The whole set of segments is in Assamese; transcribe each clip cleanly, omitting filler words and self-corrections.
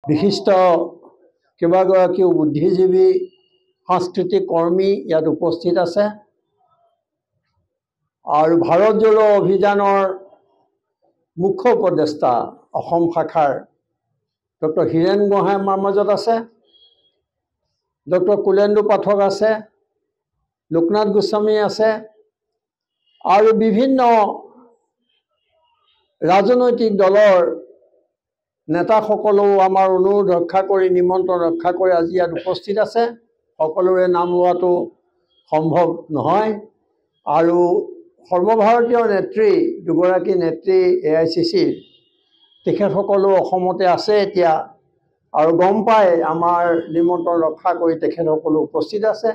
বিশিষ্ট কেইবাগৰাকীও বুদ্ধিজীৱী সাংস্কৃতিক কৰ্মী ইয়াত উপস্থিত আছে আৰু ভাৰত জোড়ো অভিযানৰ মুখ্য উপদেষ্টা অসম শাখাৰ ডক্টৰ হীৰেন গোহাঁই আমাৰ মাজত আছে, ডক্টৰ কুলেন্দু পাঠক আছে, লোকনাথ গোস্বামী আছে আৰু বিভিন্ন ৰাজনৈতিক দলৰ নেতাসকলেও আমাৰ অনুৰোধ ৰক্ষা কৰি নিমন্ত্ৰণ ৰক্ষা কৰি আজি ইয়াত উপস্থিত আছে। সকলোৰে নাম লোৱাটো সম্ভৱ নহয় আৰু সৰ্বভাৰতীয় নেত্ৰী দুগৰাকী নেত্ৰী AICCৰ তেখেতসকলো অসমতে আছে এতিয়া আৰু গম পাই আমাৰ নিমন্ত্ৰণ ৰক্ষা কৰি তেখেতসকলো উপস্থিত আছে।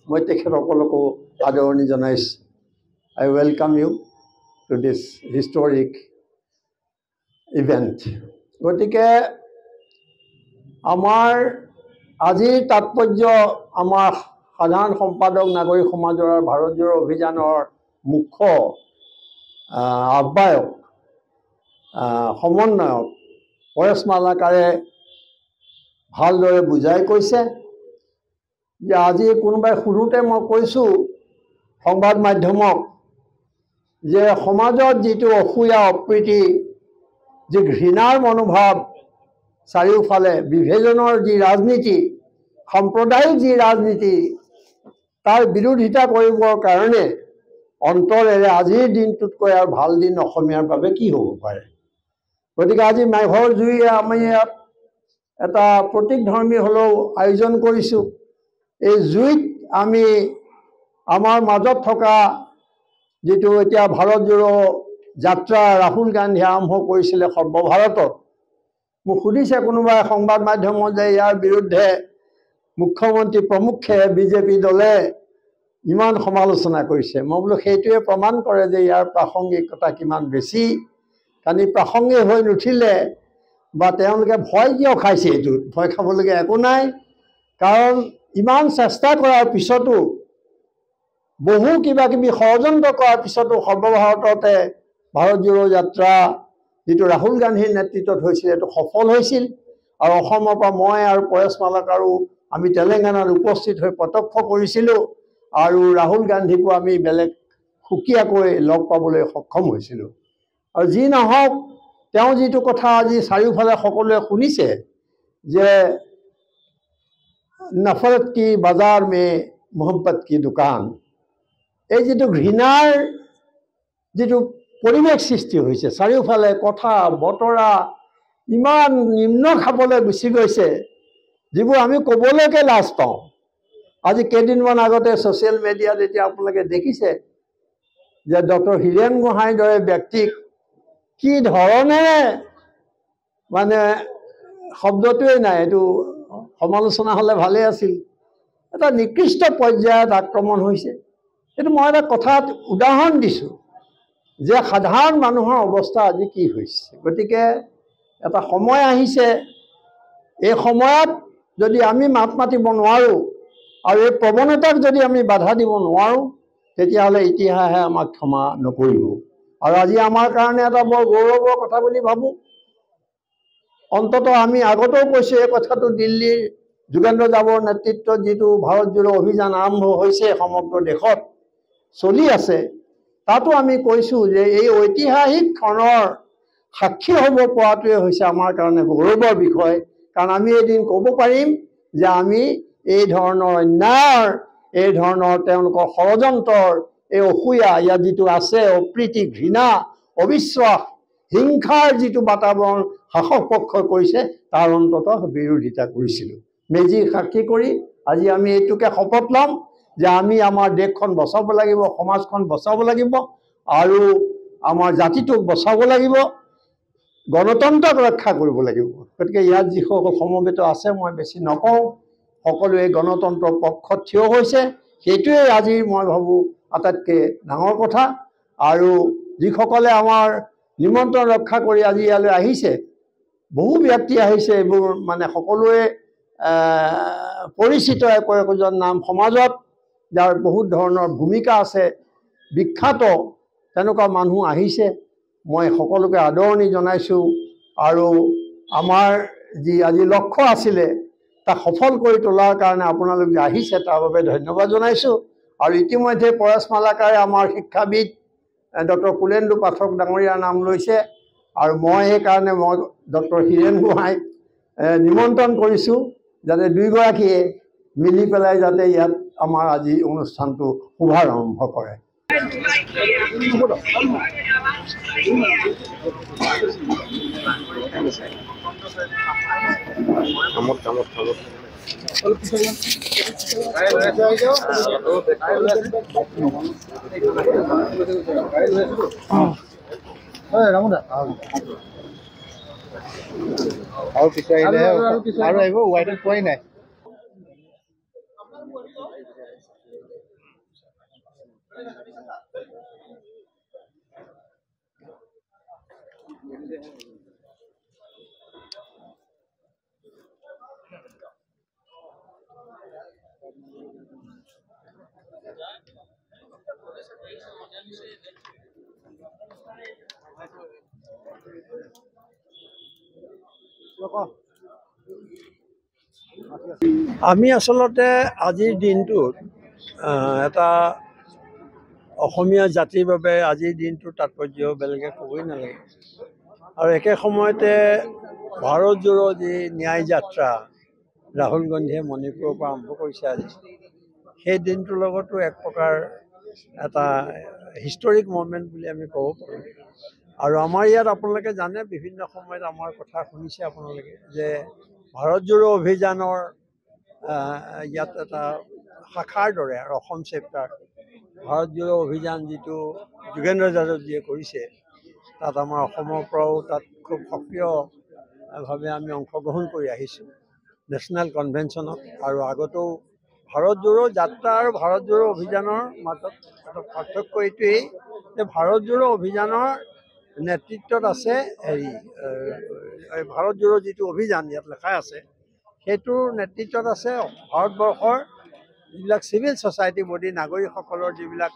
মই তেখেতসকলকো আদৰণি জনাইছোঁ। I welcome you to this historic event. গতিকে আমাৰ আজিৰ তাৎপৰ্য আমাৰ সাধাৰণ সম্পাদক নাগৰিক সমাজৰ ভাৰত জোড়ো অভিযানৰ মুখ্য আহ্বায়ক সমন্বয়ক পৰেশ মালাকাৰে ভালদৰে বুজাই কৈছে যে আজি কোনোবাই সুধোতে মই কৈছোঁ সংবাদ মাধ্যমক যে সমাজত যিটো অসূয়া অপ্ৰীতি যি ঘৃণাৰ মনোভাৱ চাৰিওফালে বিভাজনৰ যি ৰাজনীতি সাম্প্ৰদায়িক যি ৰাজনীতি তাৰ বিৰোধিতা কৰিবৰ কাৰণে অন্তৰেৰে আজিৰ দিনটোতকৈ আৰু ভাল দিন অসমীয়াৰ বাবে কি হ'ব পাৰে। গতিকে আজি মেঘৰ জুইয়ে আমি ইয়াত এটা প্ৰতীকধৰ্মী হ'লেও আয়োজন কৰিছোঁ। এই জুইত আমি আমাৰ মাজত থকা যিটো এতিয়া ভাৰত জোড়ো যাত্ৰা ৰাহুল গান্ধীয়ে আৰম্ভ কৰিছিলে সৰ্বভাৰতত, মোক সুধিছে কোনোবাই সংবাদ মাধ্যমত যে ইয়াৰ বিৰুদ্ধে মুখ্যমন্ত্ৰী প্ৰমুখ্যে বিজেপি দলে ইমান সমালোচনা কৰিছে। মই বোলো সেইটোৱে প্ৰমাণ কৰে যে ইয়াৰ প্ৰাসংগিকতা কিমান বেছি। কাৰণ প্ৰাসংগিক হৈ নুঠিলে বা তেওঁলোকে ভয় কিয় খাইছে, এইটোত ভয় খাবলগীয়া একো নাই। কাৰণ ইমান চেষ্টা কৰাৰ পিছতো বহু কিবা কিবি ষড়যন্ত্ৰ কৰাৰ পিছতো সৰ্বভাৰততে ভাৰত জোড়ো যাত্ৰা যিটো ৰাহুল গান্ধীৰ নেতৃত্বত হৈছিল এইটো সফল হৈছিল আৰু অসমৰ পৰা মই আৰু পৰেশ মালাকাৰো আমি তেলেংগানাত উপস্থিত হৈ প্ৰত্যক্ষ কৰিছিলোঁ আৰু ৰাহুল গান্ধীকো আমি বেলেগ সুকীয়াকৈ লগ পাবলৈ সক্ষম হৈছিলোঁ। আৰু যি নহওক তেওঁ যিটো কথা আজি চাৰিওফালে সকলোৱে শুনিছে যে নফৰত কি বাজাৰ মে মোহব্বত কি দোকান, এই যিটো ঘৃণাৰ যিটো পৰিৱেশ সৃষ্টি হৈছে চাৰিওফালে কথা বতৰা ইমান নিম্ন খাবলৈ গুচি গৈছে যিবোৰ আমি ক'বলৈকে লাজ পাওঁ। আজি কেইদিনমান আগতে ছ'চিয়েল মিডিয়াত এতিয়া আপোনালোকে দেখিছে যে ডক্টৰ হীৰেন গোহাঁইৰ দৰে ব্যক্তিক কি ধৰণেৰে মানে শব্দটোৱে নাই, এইটো সমালোচনা হ'লে ভালেই আছিল, এটা নিকৃষ্ট পৰ্যায়ত আক্ৰমণ হৈছে। এইটো মই এটা কথাত উদাহৰণ দিছোঁ যে সাধাৰণ মানুহৰ অৱস্থা আজি কি হৈছে। গতিকে এটা সময় আহিছে, এই সময়ত যদি আমি মাত মাতিব নোৱাৰোঁ আৰু এই প্ৰৱণতাক যদি আমি বাধা দিব নোৱাৰোঁ তেতিয়াহ'লে ইতিহাসে আমাক ক্ষমা নকৰিব। আৰু আজি আমাৰ কাৰণে এটা বৰ গৌৰৱৰ কথা বুলি ভাবোঁ। অন্ততঃ আমি আগতেও কৈছোঁ এই কথাটো, দিল্লীৰ যোগেন্দ্ৰ যাদৱৰ নেতৃত্বত যিটো ভাৰত জোড়ো অভিযান আৰম্ভ হৈছে সমগ্ৰ দেশত চলি আছে, তাতো আমি কৈছোঁ যে এই ঐতিহাসিক ক্ষণৰ সাক্ষী হ'ব পৰাটোৱে হৈছে আমাৰ কাৰণে গৌৰৱৰ বিষয়। কাৰণ আমি এদিন ক'ব পাৰিম যে আমি এই ধৰণৰ অন্যায়ৰ, এই ধৰণৰ তেওঁলোকৰ ষড়যন্ত্ৰৰ এই অসূয়া ইয়াত যিটো আছে অপ্ৰীতি ঘৃণা অবিশ্বাস হিংসাৰ যিটো বাতাবৰণ শাসক পক্ষই কৰিছে তাৰ অন্ততঃ বিৰোধিতা কৰিছিলোঁ। মেজিক সাক্ষী কৰি আজি আমি এইটোকে শপত ল'ম যে আমি আমাৰ দেশখন বচাব লাগিব, সমাজখন বচাব লাগিব আৰু আমাৰ জাতিটোক বচাব লাগিব, গণতন্ত্ৰক ৰক্ষা কৰিব লাগিব। গতিকে ইয়াত যিসকল সমবেত আছে মই বেছি নকওঁ, সকলোৱে গণতন্ত্ৰৰ পক্ষত থিয় হৈছে, সেইটোৱে আজি মই ভাবোঁ আটাইতকৈ ডাঙৰ কথা। আৰু যিসকলে আমাৰ নিমন্ত্ৰণ ৰক্ষা কৰি আজি ইয়ালৈ আহিছে, বহু ব্যক্তি আহিছে, এইবোৰ মানে সকলোৱে পৰিচিত একোজন নাম সমাজত যাৰ বহুত ধৰণৰ ভূমিকা আছে, বিখ্যাত তেনেকুৱা মানুহ আহিছে। মই সকলোকে আদৰণি জনাইছোঁ আৰু আমাৰ যি আজি লক্ষ্য আছিলে তাক সফল কৰি তোলাৰ কাৰণে আপোনালোক যে আহিছে তাৰ বাবে ধন্যবাদ জনাইছোঁ। আৰু ইতিমধ্যে পৰেশ মালাকাৰে আমাৰ শিক্ষাবিদ ডক্টৰ কুলেন্দু পাঠক ডাঙৰীয়াৰ নাম লৈছে আৰু মই সেইকাৰণে ডক্টৰ হীৰেণ গোহাঁইক নিমন্ত্ৰণ কৰিছোঁ যাতে দুয়োগৰাকীয়ে মিলি পেলাই যাতে ইয়াত আমাৰ আজি অনুষ্ঠানটো শুভাৰম্ভ কৰে। আৰু পিছুৱাই আহিলে আৰু আহিব ৱাইডত পোৱাই নাই। আমি আচলতে আজিৰ দিনটোত এটা অসমীয়া জাতিৰ বাবে আজিৰ দিনটোৰ তাৎপৰ্য বেলেগে ক'বই নালাগে। আৰু একে সময়তে ভাৰত জোৰো যি ন্যায় যাত্ৰা ৰাহুল গান্ধীয়ে মণিপুৰৰ পৰা আৰম্ভ কৰিছে আজি, সেই দিনটোৰ লগতো এক প্ৰকাৰ এটা হিষ্টৰিক মমেণ্ট বুলি আমি ক'ব পাৰোঁ। আৰু আমাৰ ইয়াত আপোনালোকে জানে বিভিন্ন সময়ত আমাৰ কথা শুনিছে আপোনালোকে যে ভাৰত জোৰো অভিযানৰ ইয়াত এটা শাখাৰ দৰে আৰু অসম চেপ্টাৰ ভাৰত জোৰো অভিযান যিটো যোগেন্দ্ৰ যাদৱজীয়ে কৰিছে, তাত আমাৰ অসমৰ পৰাও তাত খুব সক্ৰিয়ভাৱে আমি অংশগ্ৰহণ কৰি আহিছোঁ নেশ্যনেল কনভেনশ্যনত। আৰু আগতেও ভাৰত জোৰো যাত্ৰা আৰু ভাৰত জোৰো অভিযানৰ মাজত এটা পাৰ্থক্য এইটোৱেই যে ভাৰত জোৰো অভিযানৰ নেতৃত্বত আছে ভাৰত জোৰো যিটো অভিযান ইয়াত লেখা আছে সেইটোৰ নেতৃত্বত আছে ভাৰতবৰ্ষৰ যিবিলাক চিভিল ছ'চাইটি বডি নাগৰিকসকলৰ যিবিলাক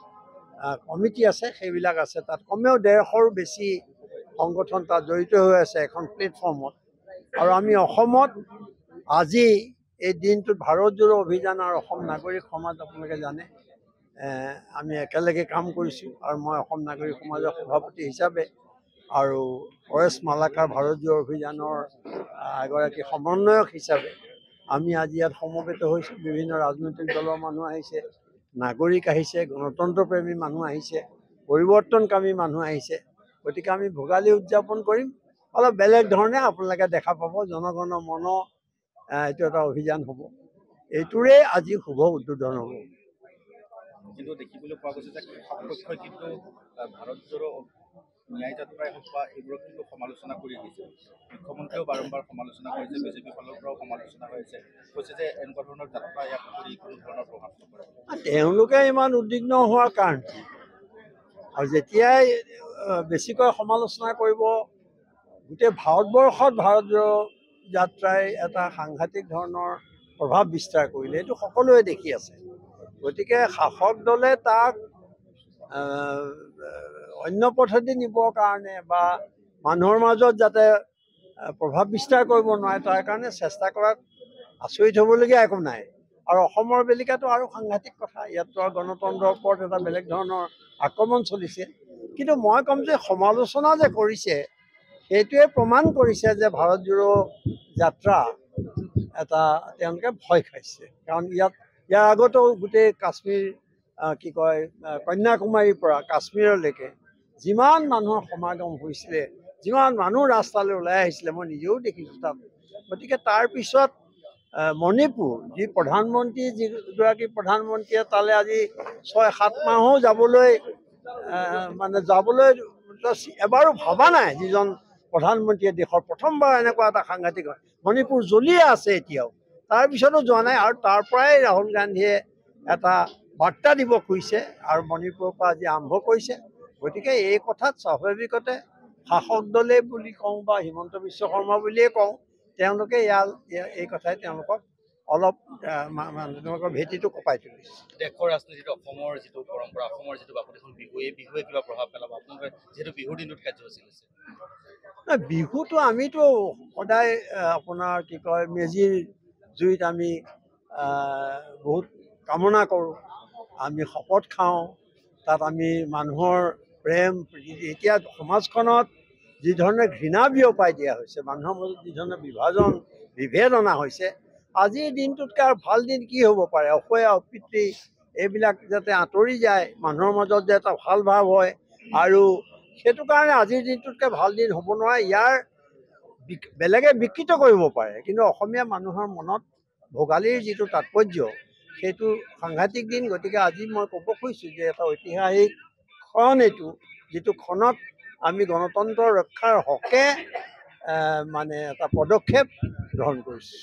কমিটি আছে সেইবিলাক আছে। তাত কমেও 150ৰো বেছি সংগঠন তাত জড়িত হৈ আছে এখন প্লেটফৰ্মত। আৰু আমি অসমত আজি এই দিনটোত ভাৰত জোৰো অভিযান আৰু অসম নাগৰিক সমাজ আপোনালোকে জানে আমি একেলগে কাম কৰিছোঁ। আৰু মই অসম নাগৰিক সমাজৰ সভাপতি হিচাপে আৰু পৰেশ মালাকাৰ ভাৰত জোৰো অভিযানৰ এগৰাকী সমন্বয়ক হিচাপে আমি আজি ইয়াত সমবেত হৈছোঁ। বিভিন্ন ৰাজনৈতিক দলৰ মানুহ আহিছে, নাগৰিক আহিছে, গণতন্ত্ৰপ্ৰেমী মানুহ আহিছে, পৰিৱৰ্তনকামী মানুহ আহিছে। গতিকে আমি ভোগালী উদযাপন কৰিম অলপ বেলেগ ধৰণে। আপোনালোকে দেখা পাব জনগণ মন এইটো এটা অভিযান হ'ব, এইটোৰে আজি শুভ উদ্বোধন হ'ব। কিন্তু দেখিবলৈ পোৱা গৈছে যে কৃষকপক্ষই কিন্তু ভাৰত জোৰো ন্যায় যাত্ৰাই হওক বা এইবোৰক কিন্তু সমালোচনা কৰি আহিছে। মুখ্যমন্ত্ৰীয়েও বাৰম্বাৰ সমালোচনা কৰিছে, বিজেপি ফালৰ পৰাও সমালোচনা হৈছে, কৈছে যে এনেকুৱা ধৰণৰ যাত্ৰা ইয়াক কৰি কোনো ধৰণৰ প্ৰভাৱ নপৰে। তেওঁলোকে ইমান উদ্বিগ্ন হোৱাৰ কাৰণ আৰু যেতিয়াই বেছিকৈ সমালোচনা কৰিব, গোটেই ভাৰতবৰ্ষত ভাৰত জোৰো যাত্ৰাই এটা সাংঘাতিক ধৰণৰ প্ৰভাৱ বিস্তাৰ কৰিলে, এইটো সকলোৱে দেখি আছে। গতিকে শাসক দলে তাক অন্য পদ্ধতি নিবৰ কাৰণে বা মানুহৰ মাজত যাতে প্ৰভাৱ বিস্তাৰ কৰিব নোৱাৰে তাৰ কাৰণে চেষ্টা কৰাত আচৰিত হ'বলগীয়া একো নাই। আৰু অসমৰ বেলিকাটো আৰু সাংঘাতিক কথা, ইয়াততো আৰু গণতন্ত্ৰৰ ওপৰত এটা বেলেগ ধৰণৰ আক্ৰমণ চলিছে। কিন্তু মই ক'ম যে সমালোচনা যে কৰিছে সেইটোৱে প্ৰমাণ কৰিছে যে ভাৰত জোৰো যাত্ৰা এটা তেওঁলোকে ভয় খাইছে। কাৰণ ইয়াৰ আগতেও গোটেই কাশ্মীৰ কি কয় কন্যাকুমাৰীৰ পৰা কাশ্মীৰলৈকে যিমান মানুহৰ সমাগম হৈছিলে, যিমান মানুহ ৰাস্তালৈ ওলাই আহিছিলে, মই নিজেও দেখিছোঁ তাত। গতিকে তাৰপিছত মণিপুৰ যি প্ৰধানমন্ত্ৰী যিগৰাকী প্ৰধানমন্ত্ৰীয়ে তালৈ আজি 6-7 মাহো যাবলৈ এবাৰো ভবা নাই যিজন প্ৰধানমন্ত্ৰীয়ে দেশৰ প্ৰথমবাৰ এনেকুৱা এটা সাংঘাতিক হয়। মণিপুৰ জ্বলিয়ে আছে এতিয়াও, তাৰপিছতো যোৱা নাই। আৰু তাৰ পৰাই ৰাহুল গান্ধীয়ে এটা বাৰ্তা দিব খুজিছে আৰু মণিপুৰৰ পৰা আজি আৰম্ভ কৰিছে। গতিকে এই কথাত স্বাভাৱিকতে শাসক দলে বুলি কওঁ বা হিমন্ত বিশ্ব শৰ্মা বুলিয়ে কওঁ, তেওঁলোকে এই কথাই তেওঁলোকক অলপ তেওঁলোকৰ ভেটিটো কঁপাই তুলিছে। দেশৰ ৰাজনীতিত অসমৰ যিটো পৰম্পৰা, অসমৰ যিটো বাপতিসাহোন বিহু, এই বিহুৱে কিবা প্ৰভাৱ পেলাব আপোনালোকে যিহেতু বিহুৰ দিনটোত কাৰ্যসূচী লৈছে? বিহুটো আমিতো সদায় আপোনাৰ কি কয় মেজিৰ জুইত আমি বহুত কামনা কৰোঁ, আমি শপত খাওঁ, তাত আমি মানুহৰ প্ৰেম এতিয়া সমাজখনত যিধৰণে ঘৃণা বিয়পাই দিয়া হৈছে, মানুহৰ মাজত যিধৰণে বিভেদ অনা হৈছে, আজিৰ দিনটোতকৈ আৰু ভাল দিন কি হ'ব পাৰে? অসূয়া অপিতৃ এইবিলাক যাতে আঁতৰি যায়, মানুহৰ মাজত যে এটা ভাল ভাৱ হয়, আৰু সেইটো কাৰণে আজিৰ দিনটোতকৈ ভাল দিন হ'ব নোৱাৰে। ইয়াৰ বেলেগে বিকৃত কৰিব পাৰে, কিন্তু অসমীয়া মানুহৰ মনত ভোগালীৰ যিটো তাৎপৰ্য সেইটো সাংঘাতিক দিন। গতিকে আজি মই ক'ব খুজিছোঁ যে এটা ঐতিহাসিক ক্ষণ এইটো, যিটো ক্ষণত আমি গণতন্ত্ৰ ৰক্ষাৰ হকে মানে এটা পদক্ষেপ গ্ৰহণ কৰিছোঁ।